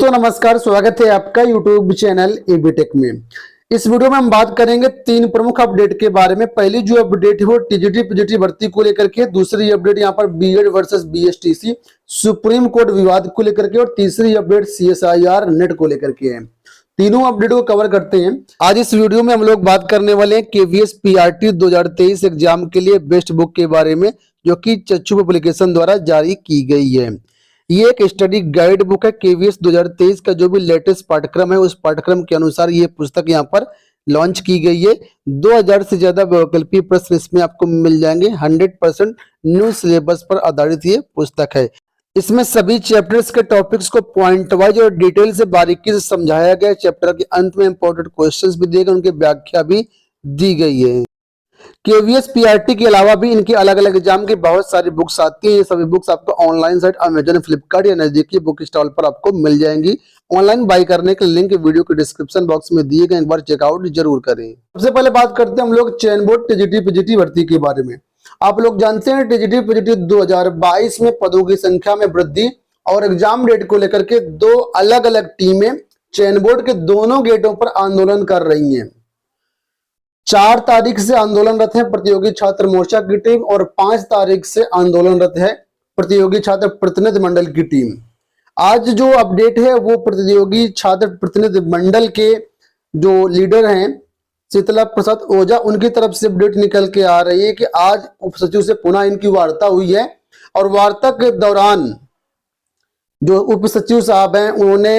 दोस्तों नमस्कार, स्वागत है आपका यूट्यूब चैनल एबीटेक में। इस वीडियो में हम बात करेंगे तीन प्रमुख अपडेट के बारे में। पहली जो अपडेट है वो टीजीटी पीजीटी भर्ती को लेकर के, दूसरी अपडेट यहाँ पर BEd versus BSTC supreme court विवाद को लेकर के, और तीसरी अपडेट सीएसआईआर नेट को लेकर के है। तीनों अपडेट को कवर करते हैं आज इस वीडियो में। हम लोग बात करने वाले हैं केवीएस पीआरटी 2023 एग्जाम के लिए बेस्ट बुक के बारे में, जो कि चच्चू पब्लिकेशन द्वारा जारी की गई है। ये एक स्टडी गाइड बुक है। केवीएस 2023 का जो भी लेटेस्ट पाठ्यक्रम है उस पाठ्यक्रम के अनुसार ये पुस्तक यहाँ पर लॉन्च की गई है। 2000 से ज्यादा वैकल्पिक प्रश्न इसमें आपको मिल जाएंगे। 100% न्यू सिलेबस पर आधारित ये पुस्तक है। इसमें सभी चैप्टर्स के टॉपिक्स को पॉइंट वाइज और डिटेल से बारीकी से समझाया गया है। चैप्टर के अंत में इंपॉर्टेंट क्वेश्चंस भी दिए गए, उनकी व्याख्या भी दी गई है। केवीएस पीआरटी के अलावा भी इनके अलग अलग एग्जाम की बहुत सारी बुक्स आती हैं। ये सभी बुक्स आपको ऑनलाइन साइट अमेजन, फ्लिपकार्ट या नजदीकी बुक स्टॉल पर आपको मिल जाएंगी। ऑनलाइन बाय करने के लिंक वीडियो के डिस्क्रिप्शन बॉक्स में दिए गए, एक बार चेकआउट जरूर करें। सबसे पहले बात करते हैं हम लोग चयन बोर्ड टीजीटी पीजीटी भर्ती के बारे में। आप लोग जानते हैं टीजीटी पीजीटी 2022 में पदों की संख्या में वृद्धि और एग्जाम डेट को लेकर के दो अलग अलग टीमें चयन बोर्ड के दोनों गेटों पर आंदोलन कर रही हैं। 4 तारीख से आंदोलनरत है प्रतियोगी छात्र मोर्चा की टीम और 5 तारीख से आंदोलनरत है प्रतियोगी छात्र प्रतिनिधि मंडल की टीम। आज जो अपडेट है वो प्रतियोगी छात्र प्रतिनिधि मंडल के जो लीडर हैं शीतला प्रसाद ओझा, उनकी तरफ से अपडेट निकल के आ रही है कि आज उप सचिव से पुनः इनकी वार्ता हुई है और वार्ता के दौरान जो उप सचिव साहब हैं उन्होंने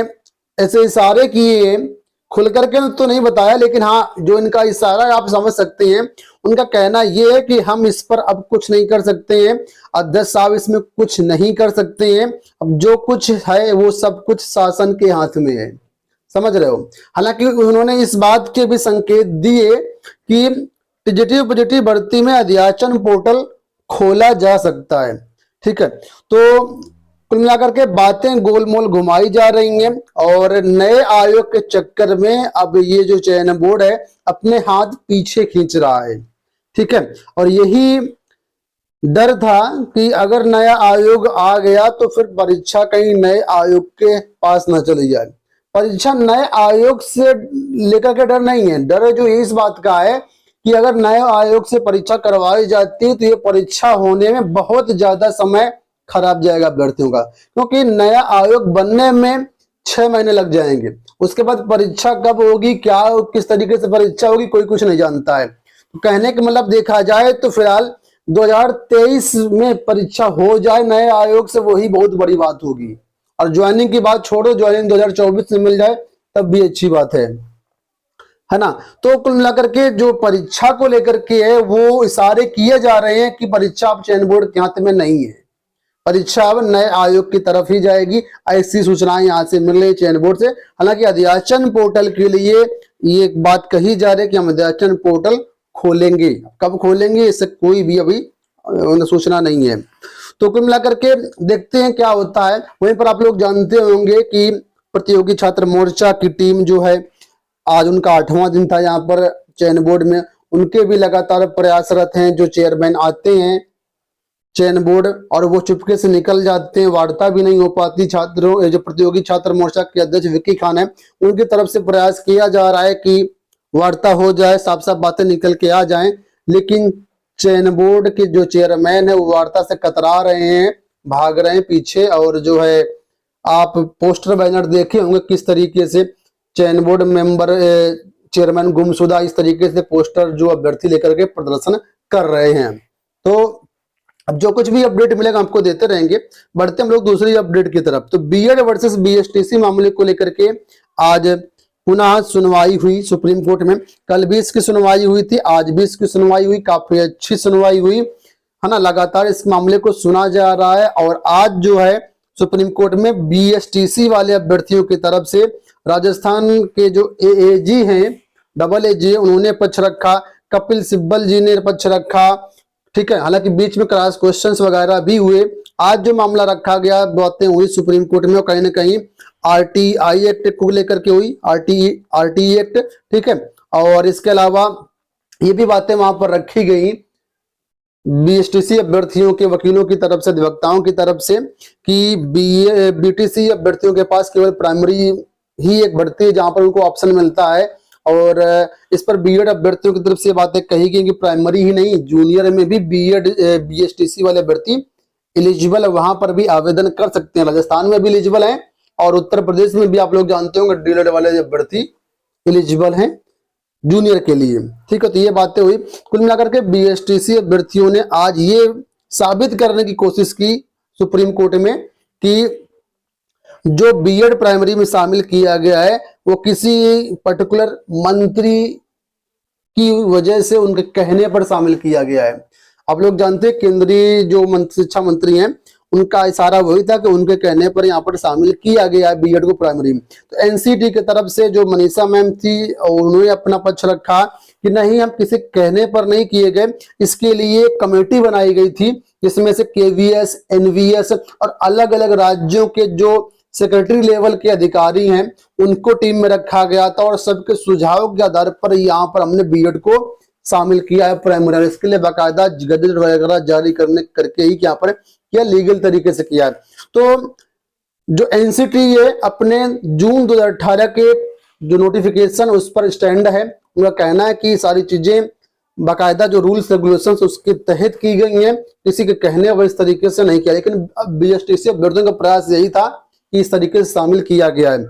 ऐसे इशारे किए, खुल करके तो नहीं बताया लेकिन हाँ जो इनका इशारा आप समझ सकते हैं। उनका कहना यह है कि हम इस पर अब कुछ नहीं कर सकते हैं, अध्यक्ष साहब इसमें कुछ नहीं कर सकते हैं, अब जो कुछ है वो सब कुछ शासन के हाथ में है। समझ रहे हो। हालांकि उन्होंने इस बात के भी संकेत दिए कि टीजीटी पीजीटी भर्ती में अध्याचन पोर्टल खोला जा सकता है। ठीक है, तो कुल मिलाकर के बातें गोलमोल घुमाई जा रही हैं और नए आयोग के चक्कर में अब ये जो चयन बोर्ड है अपने हाथ पीछे खींच रहा है। ठीक है, और यही डर था कि अगर नया आयोग आ गया तो फिर परीक्षा कहीं नए आयोग के पास न चली जाए। परीक्षा नए आयोग से लेकर के डर नहीं है, डर जो इस बात का है कि अगर नए आयोग से परीक्षा करवाई जाती है तो ये परीक्षा होने में बहुत ज्यादा समय खराब जाएगा अभ्यर्थियों का, क्योंकि नया आयोग बनने में 6 महीने लग जाएंगे। उसके बाद परीक्षा कब होगी, क्या किस तरीके से परीक्षा होगी, कोई कुछ नहीं जानता है। तो कहने का मतलब देखा जाए तो फिलहाल 2023 में परीक्षा हो जाए नए आयोग से वही बहुत बड़ी बात होगी। और ज्वाइनिंग की बात छोड़ो, ज्वाइनिंग 2024 में मिल जाए तब भी अच्छी बात है ना। तो कुल मिलाकर के जो परीक्षा को लेकर के है वो इशारे किए जा रहे हैं कि परीक्षा अब चयन बोर्ड के हाथ में नहीं है, परीक्षा अब नए आयोग की तरफ ही जाएगी। ऐसी सूचनाएं यहां से मिल रही चयन बोर्ड से। हालांकि अध्याचन पोर्टल के लिए ये एक बात कही जा रही है कि हम अध्याचन पोर्टल खोलेंगे, कब खोलेंगे इससे कोई भी अभी सूचना नहीं है। तो कुल मिलाकर के देखते हैं क्या होता है। वहीं पर आप लोग जानते होंगे कि प्रतियोगी छात्र मोर्चा की टीम जो है आज उनका 8वां दिन था यहाँ पर चयन बोर्ड में। उनके भी लगातार प्रयासरत हैं। जो चेयरमैन आते हैं चयन बोर्ड और वो चुपके से निकल जाते हैं, वार्ता भी नहीं हो पाती। छात्रों जो प्रतियोगी छात्र मोर्चा के अध्यक्ष विक्की खान है उनकी तरफ से प्रयास किया जा रहा है कि वार्ता हो जाए, साफ साफ बातें निकल के आ जाएं, लेकिन चयन बोर्ड के जो चेयरमैन है वो वार्ता से कतरा रहे हैं, भाग रहे हैं पीछे। और जो है आप पोस्टर बैनर देखे होंगे किस तरीके से चयन बोर्ड मेंबर चेयरमैन गुमशुदा इस तरीके से पोस्टर जो अभ्यर्थी लेकर के प्रदर्शन कर रहे हैं। तो अब जो कुछ भी अपडेट मिलेगा आपको देते रहेंगे। बढ़ते हम लोग दूसरी अपडेट की तरफ। तो बीएड वर्सेस बीएसटीसी मामले को लेकर के आज पुनः सुनवाई हुई सुप्रीम कोर्ट में। कल भी इसकी सुनवाई हुई थी, आज भी इसकी सुनवाई हुई, काफी अच्छी सुनवाई हुई है ना। लगातार इस मामले को सुना जा रहा है और आज जो है सुप्रीम कोर्ट में बीएसटीसी वाले अभ्यर्थियों की तरफ से राजस्थान के जो एएजी हैं, डबल एजी, उन्होंने पक्ष रखा, कपिल सिब्बल जी ने पक्ष रखा। ठीक है, हालांकि बीच में क्रॉस क्वेश्चंस वगैरह भी हुए। आज जो मामला रखा गया बातें हुई सुप्रीम कोर्ट में, कहीं ना कहीं आरटीआई एक्ट को लेकर के हुई, आरटीई एक्ट। ठीक है, और इसके अलावा ये भी बातें वहां पर रखी गई बीएसटीसी अभ्यर्थियों के वकीलों की तरफ से, अधिवक्ताओं की तरफ से कि बीटीसी अभ्यर्थियों के पास केवल प्राइमरी ही एक भर्ती है जहां पर उनको ऑप्शन मिलता है। और इस पर बीएड अभ्यर्थियों की तरफ से बातें कही गई कि प्राइमरी ही नहीं, जूनियर में भी बीएड बीएसटीसी वाले अभ्यर्थी एलिजिबल है, वहां पर भी आवेदन कर सकते हैं। राजस्थान में भी एलिजिबल है और उत्तर प्रदेश में भी आप लोग जानते होंगे डीएलएड वाले अभ्यर्थी एलिजिबल हैं जूनियर के लिए। ठीक है, तो ये बातें हुई। कुल मिलाकर के बीएसटीसी अभ्यर्थियों ने आज ये साबित करने की कोशिश की सुप्रीम कोर्ट में कि जो बीएड प्राइमरी में शामिल किया गया है वो किसी पर्टिकुलर मंत्री की वजह से, उनके कहने पर शामिल किया गया है। आप लोग जानते हैं केंद्रीय जो शिक्षा मंत्री हैं उनका इशारा वही था कि उनके कहने पर यहाँ पर शामिल किया गया है बीएड को प्राइमरी में। तो एनसीटी की तरफ से जो मनीषा मैम थी उन्होंने अपना पक्ष रखा कि नहीं, हम किसी कहने पर नहीं किए गए, इसके लिए कमेटी बनाई गई थी जिसमें से केवीएस, एनवीएस और अलग अलग राज्यों के जो सेक्रेटरी लेवल के अधिकारी हैं उनको टीम में रखा गया था और सबके सुझाव के आधार पर यहाँ पर हमने बीएड को शामिल किया है प्राइमरी। इसके लिए बाकायदा गजट वगैरह जारी करके ही यहाँ पर किया, लीगल तरीके से किया है। तो जो एनसीटी है अपने जून 2018 के जो नोटिफिकेशन उस पर स्टैंड है, उनका कहना है कि सारी चीजें बाकायदा जो रूल्स रेगुलेशंस उसके तहत की गई हैं, किसी के कहने पर इस तरीके से नहीं किया। लेकिन बीएसटीसी अभ्यर्थियों का प्रयास यही था कि इस तरीके से शामिल किया गया है।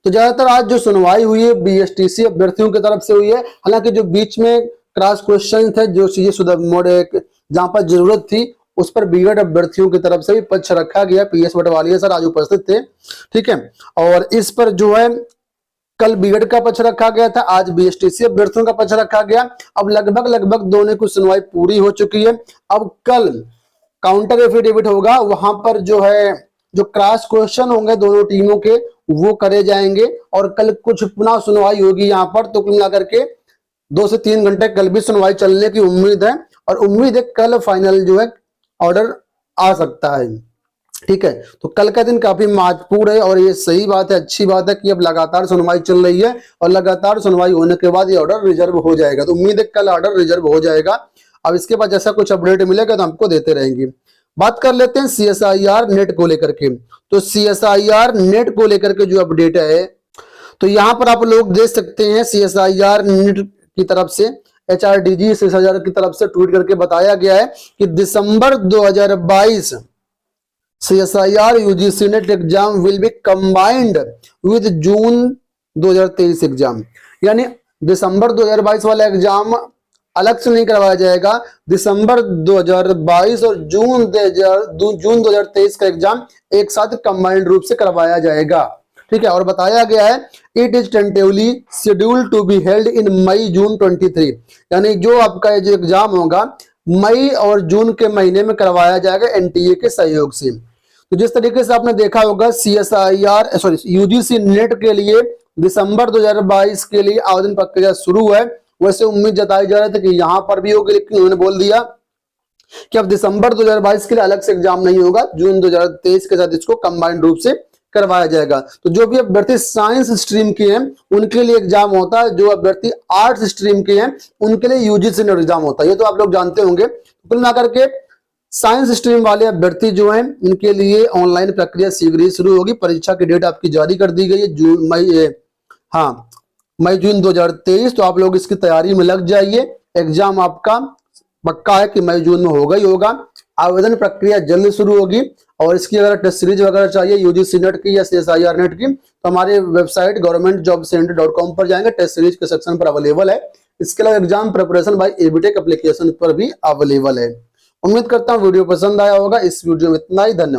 तो ज्यादातर आज जो सुनवाई हुई है बीएसटीसी अभ्यर्थियों की तरफ से हुई है। हालांकि जो बीच में क्रॉस क्वेश्चन थे, जो चीजें जहां पर जरूरत थी उस पर बीएड अभ्यर्थियों की तरफ से भी पक्ष रखा गया। पीएस बटवालिया सर आज उपस्थित थे। ठीक है, और इस पर जो है कल बीएड का पक्ष रखा गया था, आज बीएसटीसी अभ्यर्थियों का पक्ष रखा गया। अब लगभग दोनों की सुनवाई पूरी हो चुकी है। अब कल काउंटर एफिडेविट होगा, वहां पर जो है जो क्रॉस क्वेश्चन होंगे दोनों टीमों के वो करे जाएंगे और कल कुछ पुनः सुनवाई होगी यहाँ पर। तो कुल मिलाकर के 2 से 3 घंटे कल भी सुनवाई चलने की उम्मीद है और उम्मीद है कल फाइनल जो है ऑर्डर आ सकता है। ठीक है, तो कल का दिन काफी महत्वपूर्ण है और ये सही बात है, अच्छी बात है कि अब लगातार सुनवाई चल रही है और लगातार सुनवाई होने के बाद ये ऑर्डर रिजर्व हो जाएगा। तो उम्मीद है कल ऑर्डर रिजर्व हो जाएगा। अब इसके बाद जैसा कुछ अपडेट मिलेगा तो हमको देते रहेंगे। बात कर लेते हैं सीएसआईआर नेट को लेकर के। तो सीएसआईआर नेट को लेकर के जो अपडेट है, तो यहां पर आप लोग देख सकते हैं सीएसआईआर नेट की तरफ से एचआरडीजी सीएसआईआर की तरफ से ट्वीट करके बताया गया है कि दिसंबर 2022 CSIR UGC net exam will be combined with June 2023 exam. यानी दिसंबर 2022 वाला एग्जाम अलग से नहीं करवाया जाएगा, दिसंबर 2022 और जून 2023 का एग्जाम एक साथ कंबाइंड रूप से करवाया जाएगा। ठीक है, और बताया गया है it is tentatively scheduled to be held in May June 23। यानी जो आपका जो एग्जाम होगा मई और जून के महीने में करवाया जाएगा एनटीए के सहयोग से। तो जिस तरीके से आपने देखा होगा सीएसआईआर यूजीसी नेट के लिए दिसंबर 2022 के लिए आवेदन प्रक्रिया शुरू है, वैसे उम्मीद जताई जा रही थी कि यहां पर भी होगी, लेकिन उन्होंने बोल दिया कि अब दिसंबर 2022 के लिए अलग से एग्जाम नहीं होगा, जून 2023 के साथ इसको कंबाइंड रूप से करवाया जाएगा। तो जो भी अभ्यर्थी साइंस स्ट्रीम के हैं उनके लिए एग्जाम होता है, जो अभ्यर्थी आर्ट्स स्ट्रीम के हैं उनके लिए यूजीसी नेट एग्जाम होता है, ये तो आप लोग जानते होंगे। कुल मिलाकर के साइंस स्ट्रीम वाले अभ्यर्थी जो हैं इनके लिए ऑनलाइन प्रक्रिया शीघ्र ही शुरू होगी। परीक्षा की डेट आपकी जारी कर दी गई है मई जून 2023। तो आप लोग इसकी तैयारी में लग जाइए। एग्जाम आपका पक्का है कि मई जून में होगा ही होगा। आवेदन प्रक्रिया जल्द शुरू होगी और इसकी अगर टेस्ट सीरीज वगैरह चाहिए यूजीसी नेट की या सीएसआईआर नेट की तो हमारे वेबसाइट governmentjobcenter.com पर जाएंगे, टेस्ट सीरीज के सेक्शन पर अवेलेबल है। इसके अलावा एग्जाम प्रिपरेशन बाय एबीटेक एप्लीकेशन पर भी अवेलेबल है। उम्मीद करता हूँ वीडियो पसंद आया होगा। इस वीडियो में इतना ही, धन्यवाद।